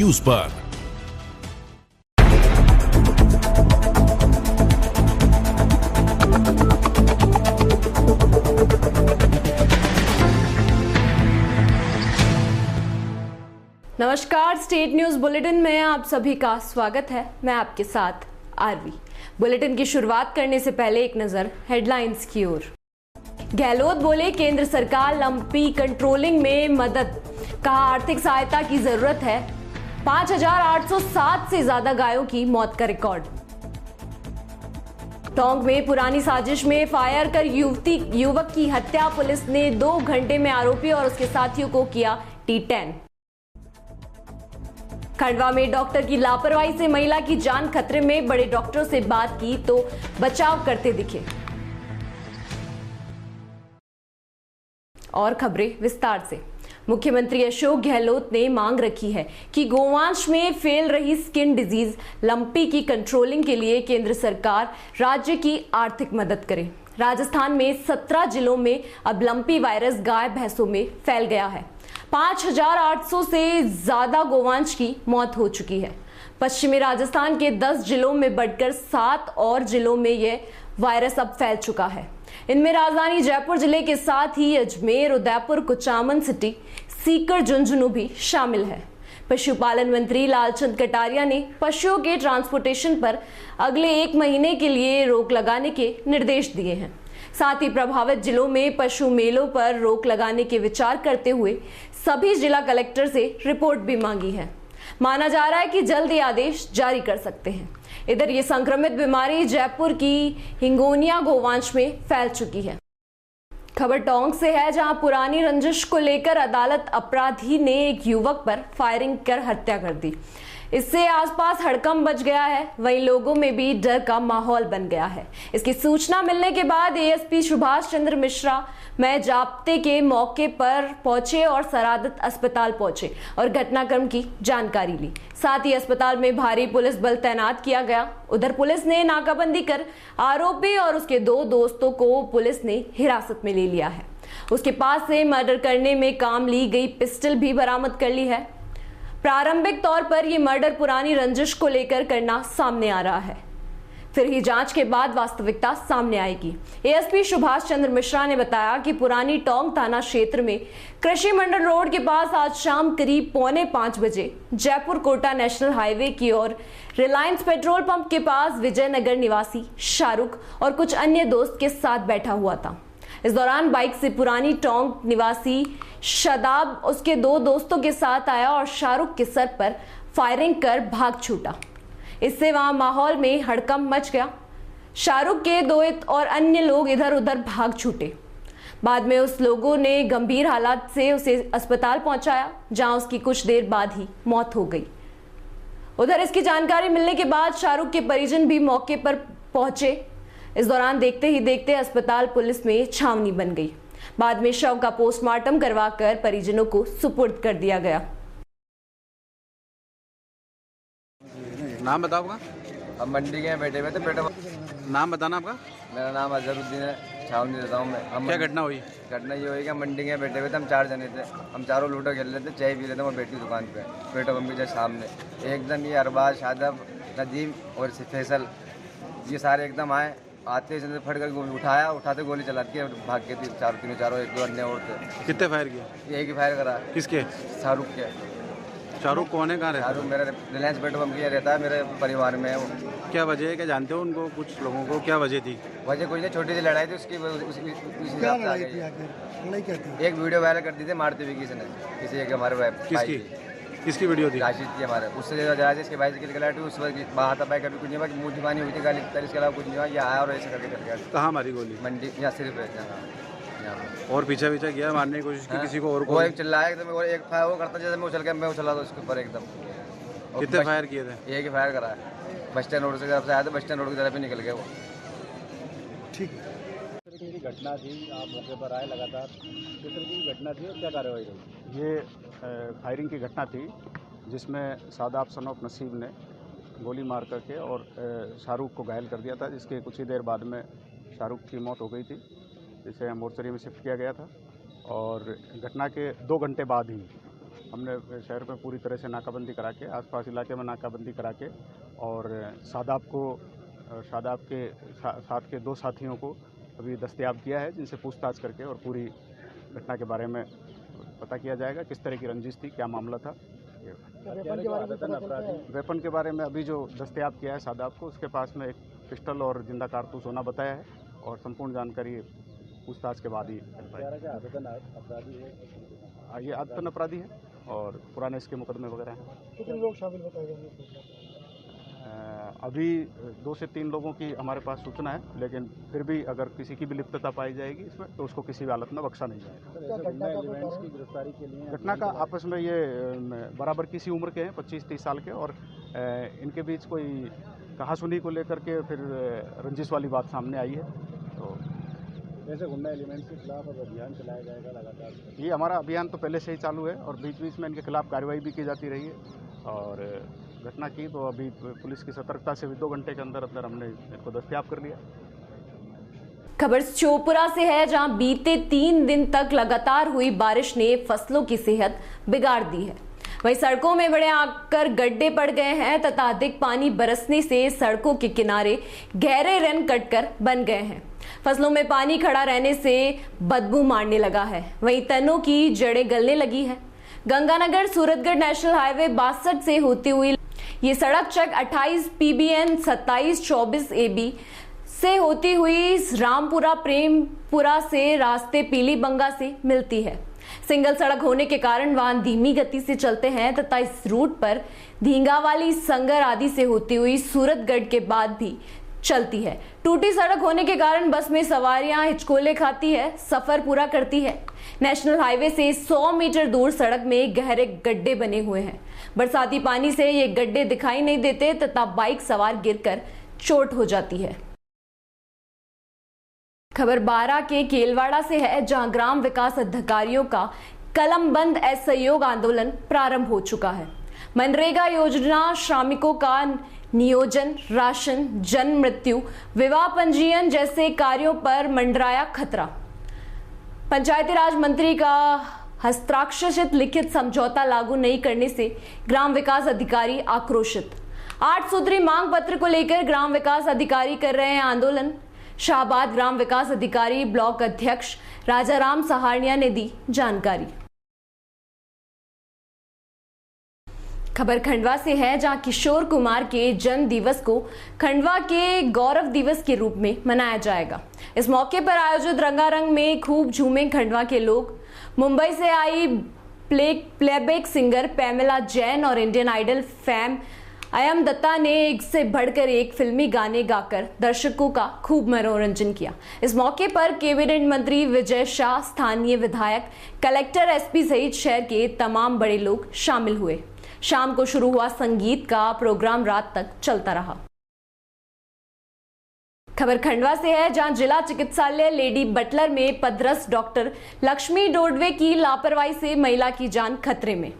News पर। नमस्कार, state news bulletin में आप सभी का स्वागत है। मैं आपके साथ आरवी। बुलेटिन की शुरुआत करने से पहले एक नजर हेडलाइंस की ओर। गहलोत बोले, केंद्र सरकार लंपी कंट्रोलिंग में मदद, कहा आर्थिक सहायता की जरूरत है। 5,807 से ज्यादा गायों की मौत का रिकॉर्ड। टोंक में पुरानी साजिश में फायर कर युवक की हत्या, पुलिस ने 2 घंटे में आरोपी और उसके साथियों को किया T10। खंडवा में डॉक्टर की लापरवाही से महिला की जान खतरे में, बड़े डॉक्टरों से बात की तो बचाव करते दिखे। और खबरें विस्तार से। मुख्यमंत्री अशोक गहलोत ने मांग रखी है कि गोवंश में फैल रही स्किन डिजीज लंपी की कंट्रोलिंग के लिए केंद्र सरकार राज्य की आर्थिक मदद करे। राजस्थान में 17 जिलों में अब लंपी वायरस गाय भैंसों में फैल गया है। 5,800 से ज्यादा गोवंश की मौत हो चुकी है। पश्चिमी राजस्थान के 10 जिलों में बढ़कर 7 और जिलों में यह वायरस अब फैल चुका है। इनमें राजधानी जयपुर जिले के साथ ही अजमेर, उदयपुर, कुचामन सिटी, सीकर, झुंझुनू भी शामिल है। पशुपालन मंत्री लालचंद कटारिया ने पशुओं के ट्रांसपोर्टेशन पर अगले 1 महीने के लिए रोक लगाने के निर्देश दिए हैं। साथ ही प्रभावित जिलों में पशु मेलों पर रोक लगाने के विचार करते हुए सभी जिला कलेक्टर से रिपोर्ट भी मांगी है। माना जा रहा है कि जल्द ही आदेश जारी कर सकते हैं। इधर ये संक्रमित बीमारी जयपुर की हिंगोनिया गोवंश में फैल चुकी है। खबर टोंक से है, जहां पुरानी रंजिश को लेकर अदालत अपराधी ने एक युवक पर फायरिंग कर हत्या कर दी। इससे आसपास हड़कंप मच गया है, वहीं लोगों में भी डर का माहौल बन गया है। इसकी सूचना मिलने के बाद एएसपी सुभाष चंद्र मिश्रा में जाब्ते के मौके पर पहुंचे और सरादत अस्पताल पहुंचे और घटनाक्रम की जानकारी ली। साथ ही अस्पताल में भारी पुलिस बल तैनात किया गया। उधर पुलिस ने नाकाबंदी कर आरोपी और उसके 2 दोस्तों को पुलिस ने हिरासत में ले लिया है। उसके पास से मर्डर करने में काम ली गई पिस्टल भी बरामद कर ली है। प्रारंभिक तौर पर यह मर्डर पुरानी रंजिश को लेकर करना सामने आ रहा है, फिर ही जांच के बाद वास्तविकता सामने आएगी। एएसपी सुभाष चंद्र मिश्रा ने बताया कि पुरानी टोंक थाना क्षेत्र में कृषि मंडल रोड के पास आज शाम करीब 4:45 बजे जयपुर कोटा नेशनल हाईवे की ओर रिलायंस पेट्रोल पंप के पास विजयनगर निवासी शाहरुख और कुछ अन्य दोस्त के साथ बैठा हुआ था। इस दौरान बाइक से पुरानी टोंक निवासी शादाब उसके 2 दोस्तों के साथ आया और शाहरुख के सर पर फायरिंग कर भाग छूटा। इससे वहां माहौल में हड़कंप मच गया। शाहरुख के 2 और अन्य लोग इधर उधर भाग छूटे। बाद में उस लोगों ने गंभीर हालात से उसे अस्पताल पहुंचाया, जहां उसकी कुछ देर बाद ही मौत हो गई। उधर इसकी जानकारी मिलने के बाद शाहरुख के परिजन भी मौके पर पहुंचे। इस दौरान देखते ही देखते अस्पताल पुलिस में छावनी बन गई। बाद में शव का पोस्टमार्टम करवाकर परिजनों को सुपुर्द कर दिया गया। नाम बताओ आपका? हम मंडी के बैठे हुए थे। बेटा नाम बताना आपका? मेरा नाम अजहरुद्दीन है, छावनी रहता हूँ मैं। क्या घटना हुई? घटना ये हुई कि मंडी के बैठे हुए थे, हम 4 जने थे। हम चारों लूडो खेल रहे थे, चाय पी रहे थे। मैं बैठी दुकान पे, पेट्रोल पंप के सामने एकदम ये अरबाज, शादब, नदीम और फैसल ये सारे एकदम आए। आते ही फट कर उठाया, उठाते गोली चला के भाग गए थे। चारों 1-2 अन्य और थे। कितने फायर किए? एक ही फायर करा। किसके? शाहरुख के। शाहरुख कौन है, कहाँ रहता है? शाहरुख मेरा रिलायंस पेट्रोल पंप किया रहता है, मेरे परिवार में है वो। क्या वजह है, क्या जानते हो उनको? कुछ लोगों को क्या वजह थी? वजह कुछ नहीं, छोटी सी लड़ाई थी, उसकी उसी हिसाब से आ गई। एक वीडियो वायरल कर दी थी मारते हुए किसी एक हमारे किसकी वीडियो थी? राशिद की हमारे। उससे ज़्यादा इसके भाई की गलाट हुई, उस वक्त बात पाई कभी कुछ नहीं हुआ, मुँह दीवानी हुई थी, गाली इसके अलावा कुछ नहीं हुआ। ये आया और ऐसे करके चल गया। कहाँ मारी गोली? मंडी यहाँ सिर्फ और पीछा किया, मारने की कोशिश की किसी को? और वो एक चिल्लाया एकदम, और एक फायर वो करता जैसे मैं उछल गया, मैं उछला था उसके ऊपर एकदम। कितने फायर किए थे? एक ही फायर करा है। बस स्टैंड रोड से तरफ से आया था, बस स्टैंड रोड की तरफ ही निकल गया वो। ठीक है। घटना थी, आप मौके पर आए लगातार, किस तरह की घटना थी और क्या कार्रवाई रही? ये फायरिंग की घटना थी जिसमें सादाब सन ऑफ नसीब ने गोली मार करके और शाहरुख को घायल कर दिया था, जिसके कुछ ही देर बाद में शाहरुख की मौत हो गई थी, जिसे मोर्चरी में शिफ्ट किया गया था। और घटना के 2 घंटे बाद ही हमने शहर में पूरी तरह से नाकाबंदी करा के, आसपास इलाके में नाकाबंदी करा के और शादाब के साथ के 2 साथियों को अभी दस्तयाब किया है, जिनसे पूछताछ करके और पूरी घटना के बारे में पता किया जाएगा, किस तरह की रंजिश थी, क्या मामला था। वेपन के बारे में अभी जो दस्तयाब किया है शादाब को, उसके पास में एक पिस्टल और जिंदा कारतूस होना बताया है और संपूर्ण जानकारी पूछताछ के बाद ही ये आदतन अपराधी है और पुराने इसके मुकदमे वगैरह हैं। कितने लोग शामिल बताए गए? अभी 2 से 3 लोगों की हमारे पास सूचना है, लेकिन फिर भी अगर किसी की भी लिप्तता पाई जाएगी इसमें तो उसको किसी भी हालत में बख्शा नहीं जाएगा। घटना का आपस में ये बराबर किसी उम्र के हैं, 25-30 साल के, और इनके बीच कोई कहासुनी को लेकर के फिर रंजिश वाली बात सामने आई है। तो वैसे गुंडा एलिमेंट्स के खिलाफ अब अभियान चलाया जाएगा लगातार? ये हमारा अभियान तो पहले से ही चालू है और बीच बीच में इनके खिलाफ कार्रवाई भी की जाती रही है और घटना की तो अभी पुलिस की सतर्कता से भी 2 घंटे के अंदर अंदर हमने इनको दस्तयाब कर लिया। खबर चोपड़ा से है, जहां बीते 3 दिन तक लगातार हुई बारिश ने फसलों की सेहत बिगाड़ दी है। वहीं सड़कों में बड़े आकर गड्ढे पड़ गए हैं तथा अधिक पानी बरसने से सड़कों के किनारे गहरे रन कटकर बन गए हैं। फसलों में पानी खड़ा रहने से बदबू मारने लगा है, वहीं तनों की जड़ें गलने लगी है। गंगानगर सूरतगढ़ नेशनल हाईवे 62 से होती हुई ये सड़क चक 28 PBN 2724 AB से होती हुई रामपुरा प्रेमपुरा से रास्ते पीलीबंगा से मिलती है। सिंगल सड़क होने के कारण वाहन धीमी गति से चलते हैं तथा इस रूट पर धींगावाली, संगर आदि से होती हुई सूरतगढ़ के बाद भी चलती है। टूटी सड़क होने के कारण बस में सवारियां हिचकोले खाती है, सफर पूरा करती है। नेशनल हाईवे से 100 मीटर दूर सड़क में गहरे गड्ढे बने हुए हैं। बरसाती पानी से ये गड्ढे दिखाई नहीं देते तथा बाइक सवार गिरकर चोट हो जाती है। खबर 12 के केलवाड़ा से है, जहां ग्राम विकास अधिकारियों का कलमबंद असहयोग आंदोलन प्रारंभ हो चुका है। मनरेगा योजना श्रमिकों का नियोजन, राशन, जन्म मृत्यु, विवाह पंजीयन जैसे कार्यों पर मंडराया खतरा। पंचायती राज मंत्री का हस्ताक्षरित लिखित समझौता लागू नहीं करने से ग्राम विकास अधिकारी आक्रोशित। 8 सूत्री मांग पत्र को लेकर ग्राम विकास अधिकारी कर रहे हैं आंदोलन। शाहबाद ग्राम विकास अधिकारी ब्लॉक अध्यक्ष राजाराम सहारनिया ने दी जानकारी। खबर खंडवा से है, जहां किशोर कुमार के जन्म दिवस को खंडवा के गौरव दिवस के रूप में मनाया जाएगा। इस मौके पर आयोजित रंगारंग में खूब झूमे खंडवा के लोग। मुंबई से आई प्लेबैक सिंगर पैमेला जैन और इंडियन आइडल फैम अयम दत्ता ने एक से बढ़कर एक फिल्मी गाने गाकर दर्शकों का खूब मनोरंजन किया। इस मौके पर कैबिनेट मंत्री विजय शाह, स्थानीय विधायक, कलेक्टर, एसपी सहित शहर के तमाम बड़े लोग शामिल हुए। शाम को शुरू हुआ संगीत का प्रोग्राम रात तक चलता रहा। खबर खंडवा से है, जहां जिला चिकित्सालय लेडी बटलर में पदस्थ डॉक्टर लक्ष्मी डोडवे की लापरवाही से महिला की जान खतरे में।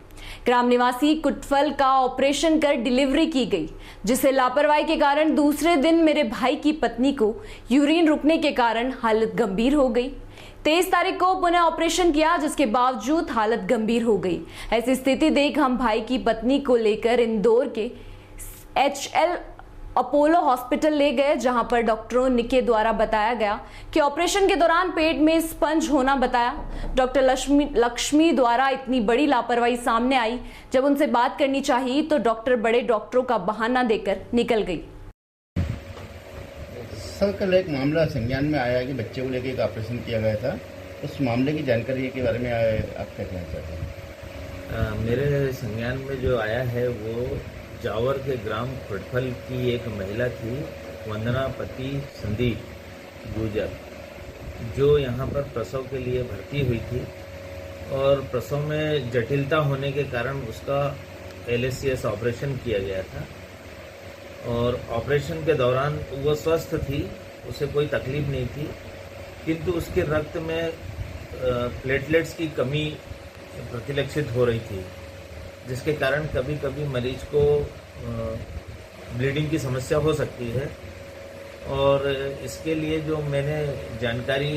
ग्राम निवासी कुटफल का ऑपरेशन कर डिलीवरी की गई, जिसे लापरवाही के कारण दूसरे दिन मेरे भाई की पत्नी को यूरिन रुकने के कारण हालत गंभीर हो गई। 23 तारीख को पुनः ऑपरेशन किया, जिसके बावजूद हालत गंभीर हो गई। ऐसी स्थिति देख हम भाई की पत्नी को लेकर इंदौर के HL अपोलो हॉस्पिटल ले गए, जहां पर डॉक्टरों के द्वारा बताया गया कि ऑपरेशन के दौरान पेट में स्पंज होना बताया। डॉक्टर लक्ष्मी द्वारा इतनी बड़ी लापरवाही सामने आई। जब उनसे बात करनी चाहिए तो डॉक्टर बड़े डॉक्टरों का बहाना देकर निकल गई। सर, कल एक मामला संज्ञान में आया कि बच्चे को लेकर एक ऑपरेशन किया गया था। उस मामले की जानकारी के बारे में आप क्या कहना चाहते हैं? मेरे संज्ञान में जो आया है वो जावर के ग्राम कुटफल की एक महिला थी, वंदना पति संदीप गुजर, जो यहाँ पर प्रसव के लिए भर्ती हुई थी और प्रसव में जटिलता होने के कारण उसका LSCS ऑपरेशन किया गया था। और ऑपरेशन के दौरान वो स्वस्थ थी, उसे कोई तकलीफ नहीं थी, किंतु उसके रक्त में प्लेटलेट्स की कमी प्रतिलक्षित हो रही थी, जिसके कारण कभी कभी मरीज को ब्लीडिंग की समस्या हो सकती है। और इसके लिए जो मैंने जानकारी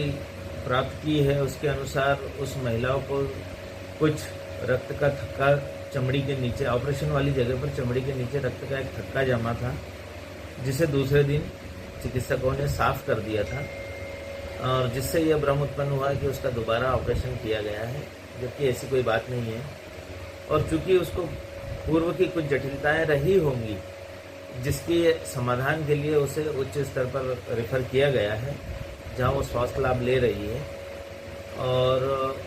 प्राप्त की है उसके अनुसार उस महिला को कुछ रक्त का थक्का चमड़ी के नीचे, ऑपरेशन वाली जगह पर चमड़ी के नीचे रक्त का एक थक्का जमा था, जिसे दूसरे दिन चिकित्सकों ने साफ कर दिया था और जिससे यह भ्रम उत्पन्न हुआ कि उसका दोबारा ऑपरेशन किया गया है, जबकि ऐसी कोई बात नहीं है। और चूंकि उसको पूर्व की कुछ जटिलताएं रही होंगी, जिसके समाधान के लिए उसे उच्च स्तर पर रेफर किया गया है, जहां वो स्वास्थ्य लाभ ले रही है। और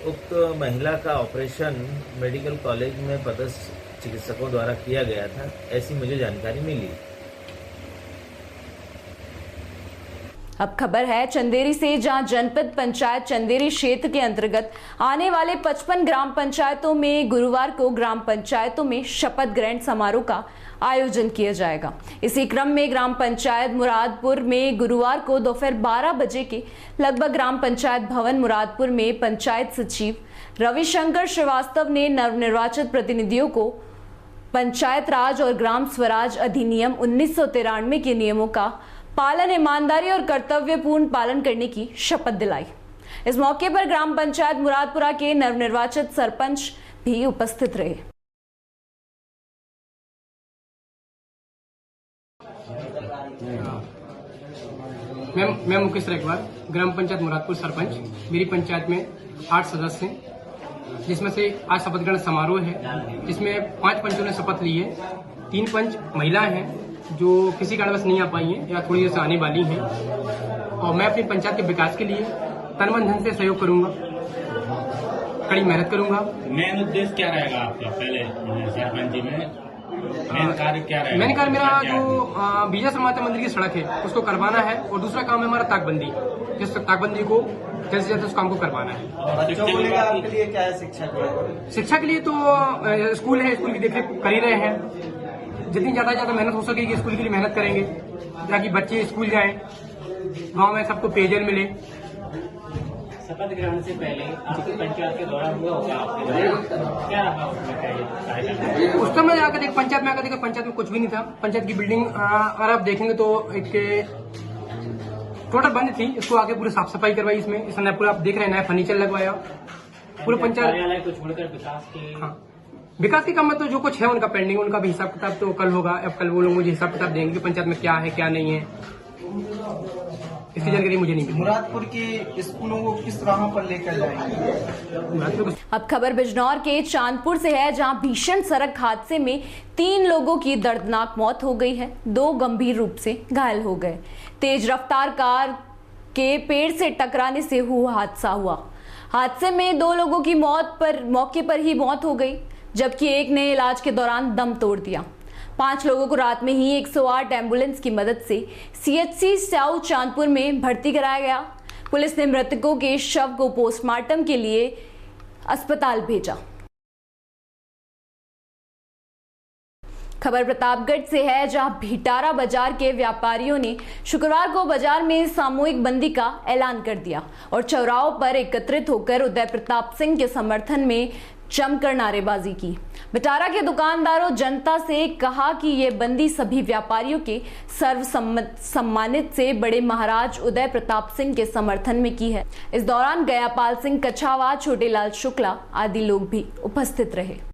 उक्त महिला का ऑपरेशन मेडिकल कॉलेज में पदस्थ चिकित्सकों द्वारा किया गया था, ऐसी मुझे जानकारी मिली। अब खबर है चंदेरी से, जहां जनपद पंचायत चंदेरी क्षेत्र के अंतर्गत आने वाले 55 ग्राम पंचायतों में गुरुवार को ग्राम पंचायतों में शपथ ग्रहण समारोह का आयोजन किया जाएगा। इसी क्रम में ग्राम पंचायत मुरादपुर में गुरुवार को दोपहर 12 बजे के लगभग ग्राम पंचायत भवन मुरादपुर में पंचायत सचिव रविशंकर श्रीवास्तव ने नवनिर्वाचित प्रतिनिधियों को पंचायत राज और ग्राम स्वराज अधिनियम 1993 के नियमों का पालन, ईमानदारी और कर्तव्यपूर्ण पालन करने की शपथ दिलाई। इस मौके पर ग्राम पंचायत मुरादपुरा के नवनिर्वाचित सरपंच भी उपस्थित रहे। मैं मुकेश रेखवार, ग्राम पंचायत मुरादपुर सरपंच। मेरी पंचायत में 8 सदस्य हैं, जिसमें से आज शपथ ग्रहण समारोह है, जिसमें 5 पंचों ने शपथ ली है। 3 पंच महिलाएं हैं जो किसी कारणवश नहीं आ पाई हैं या थोड़ी देर से आने वाली हैं, और मैं अपनी पंचायत के विकास के लिए तन मन धन से सहयोग करूंगा, कड़ी मेहनत करूंगा। मेन उद्देश्य क्या रहेगा आपका? पहले सरपंची में मेन कार्य क्या रहेगा? मेन कार्य मेरा जो विजय माता मंदिर की सड़क है उसको करवाना है, और दूसरा काम है हमारा ताकबंदी, जिस ताकबंदी को जल्द से जल्द उस काम को करवाना है। बच्चों को लेकर आपके लिए क्या है शिक्षा के लिए? शिक्षा के लिए तो स्कूल है, स्कूल की देखरेख कर ही रहे हैं। जितनी ज्यादा मेहनत हो सकेगी स्कूल के लिए मेहनत करेंगे, ताकि बच्चे स्कूल जाएं, गांव में सबको पेयजल मिले। शपथ ग्रहण से पहले आपकी पंचायत के दौरा हुआ होगा, आपके क्या रहा उस समय आकर देख पंचायत में आकर देखा, पंचायत में कुछ भी नहीं था। पंचायत की बिल्डिंग अगर आप देखेंगे तो एक टोटल बंद थी, इसको आगे पूरी साफ सफाई करवाई, इसमें पूरा आप देख रहे हैं नया फर्नीचर लगवाया। पूरे पंचायत कार्यालय को छोड़कर विकास के काम में तो जो कुछ है उनका पेंडिंग, उनका भी हिसाब किताब तो कल होगा। अब कल वो लोग मुझे हिसाब किताब देंगे पंचायत में क्या है क्या नहीं है, इसकी जानकारी मुझे नहीं मिली। मुरादपुर के स्कूलों को किस राह पर लेकर जाएंगे? अब खबर बिजनौर के चांदपुर से है, जहां भीषण सड़क हादसे में 3 लोगों की दर्दनाक मौत हो गई है, 2 गंभीर रूप से घायल हो गए। तेज रफ्तार कार के पेड़ से टकराने से हादसा हुआ। हादसे में 2 लोगों की मौके पर ही मौत हो गई, जबकि एक ने इलाज के दौरान दम तोड़ दिया। 5 लोगों को रात में ही 108 एम्बुलेंस की मदद से CHC साउथ चांदपुर में भर्ती कराया गया। पुलिस ने मृतकों के शव को पोस्टमार्टम के लिए अस्पताल भेजा। खबर प्रतापगढ़ से है, जहां भिटारा बाजार के व्यापारियों ने शुक्रवार को बाजार में सामूहिक बंदी का ऐलान कर दिया और चौराहों पर एकत्रित होकर उदय प्रताप सिंह के समर्थन में जमकर नारेबाजी की। भिटारा के दुकानदारों जनता से कहा कि ये बंदी सभी व्यापारियों के सम्मानित से बड़े महाराज उदय प्रताप सिंह के समर्थन में की है। इस दौरान गयापाल सिंह कछावा, छोटेलाल शुक्ला आदि लोग भी उपस्थित रहे।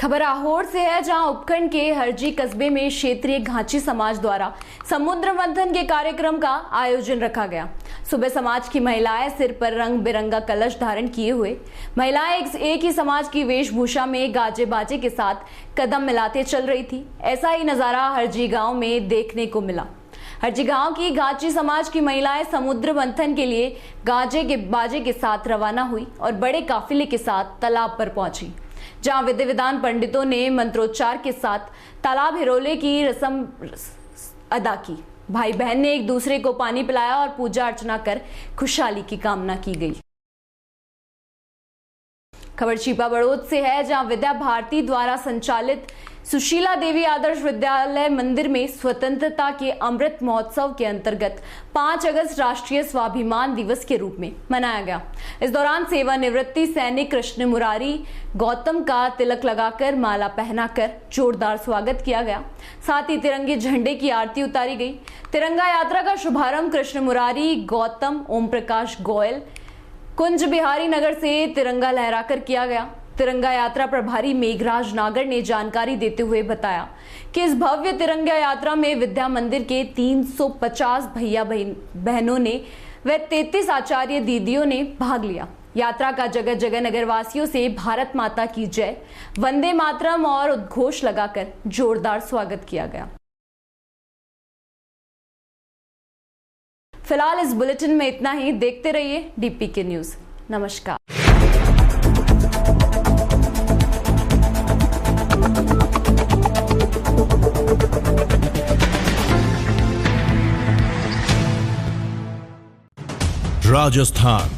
खबर आहोर से है, जहां उपखंड के हरजी कस्बे में क्षेत्रीय घाची समाज द्वारा समुद्र मंथन के कार्यक्रम का आयोजन रखा गया। सुबह समाज की महिलाएं सिर पर रंग बिरंगा कलश धारण किए हुए महिलाएं एक ही समाज की वेशभूषा में गाजे बाजे के साथ कदम मिलाते चल रही थी। ऐसा ही नजारा हरजी गांव में देखने को मिला। हरजी गांव की घाची समाज की महिलाएं समुद्र मंथन के लिए गाजे के बाजे के साथ रवाना हुई और बड़े काफिले के साथ तालाब पर पहुंची, जहां विधि विधान पंडितों ने मंत्रोच्चार के साथ तालाब हिरोले की रस्म अदा की। भाई बहन ने एक दूसरे को पानी पिलाया और पूजा अर्चना कर खुशहाली की कामना की गई। खबर छिपा बड़ौद से है, जहां विद्या भारती द्वारा संचालित सुशीला देवी आदर्श विद्यालय मंदिर में स्वतंत्रता के अमृत महोत्सव के अंतर्गत 5 अगस्त राष्ट्रीय स्वाभिमान दिवस के रूप में मनाया गया। इस दौरान सेवानिवृत्ति सैनिक कृष्ण मुरारी गौतम का तिलक लगाकर माला पहनाकर जोरदार स्वागत किया गया। साथ ही तिरंगे झंडे की आरती उतारी गई। तिरंगा यात्रा का शुभारंभ कृष्ण मुरारी गौतम, ओम प्रकाश गोयल, कुंज बिहारी नगर से तिरंगा लहराकर किया गया। तिरंगा यात्रा प्रभारी मेघराज नागर ने जानकारी देते हुए बताया कि इस भव्य तिरंगा यात्रा में विद्या मंदिर के 350 भैया बहनों ने व 33 आचार्य दीदियों ने भाग लिया। यात्रा का जगह जगह नगरवासियों से भारत माता की जय, वंदे मातरम और उद्घोष लगाकर जोरदार स्वागत किया गया। फिलहाल इस बुलेटिन में इतना ही। देखते रहिए DPK न्यूज। नमस्कार। राजस्थान